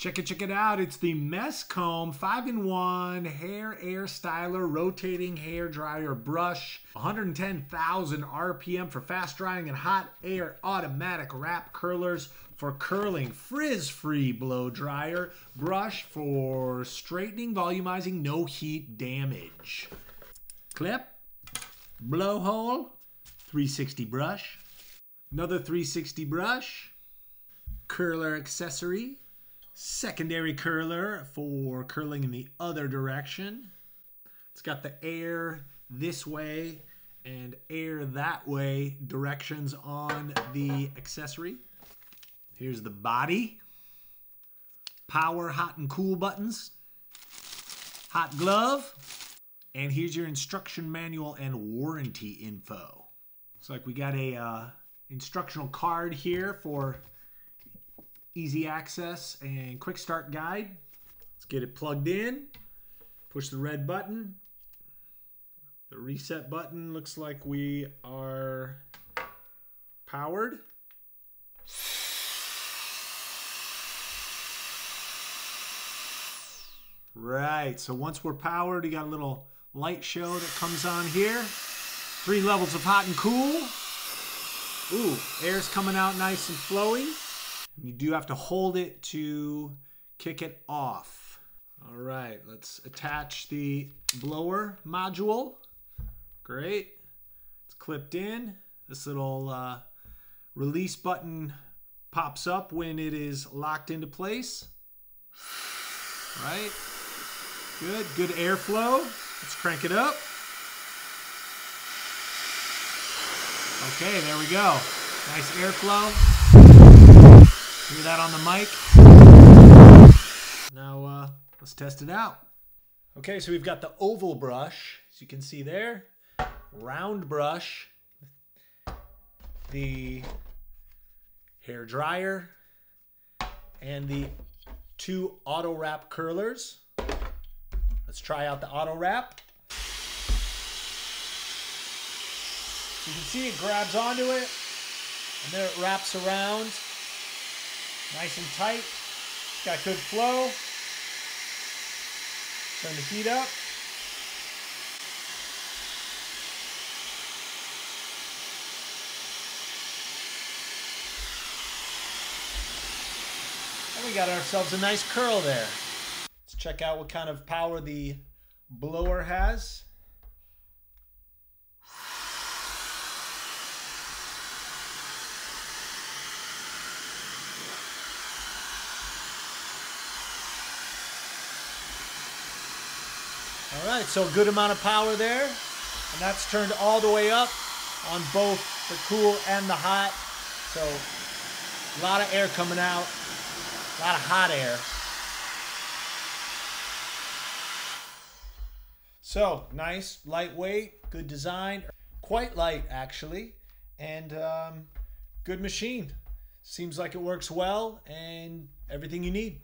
Check it out. It's the Mescomb 5-in-1 hair air styler rotating hair dryer brush. 110,000 RPM for fast drying and hot air automatic wrap curlers for curling. Frizz-free blow dryer brush for straightening, volumizing, no heat damage. Clip, blowhole, 360 brush, another 360 brush, curler accessory, secondary curler for curling in the other direction. It's got the air this way and air that way directions on the accessory. Here's the body. Power, hot and cool buttons. Hot glove. And here's your instruction manual and warranty info. Looks like we got a instructional card here for easy access and quick start guide. Let's get it plugged in. Push the red button. The reset button looks like we are powered. Right, so once we're powered, you got a little light show that comes on here. 3 levels of hot and cool. Ooh, air's coming out nice and flowy. You do have to hold it to kick it off. All right, let's attach the blower module. Great. It's clipped in. This little release button pops up when it is locked into place. Right. Good airflow. Let's crank it up. Okay, there we go. Nice airflow. Hear that on the mic. Now let's test it out. Okay, so we've got the oval brush, as you can see there. Round brush. The hair dryer. And the 2 auto wrap curlers. Let's try out the auto wrap. You can see it grabs onto it, and there it wraps around. Nice and tight. It's got good flow. Turn the heat up. And we got ourselves a nice curl there. Let's check out what kind of power the blower has. All right, so a good amount of power there. And that's turned all the way up on both the cool and the hot. So a lot of air coming out, a lot of hot air. So nice, lightweight, good design. Quite light actually, and good machine. Seems like it works well and everything you need.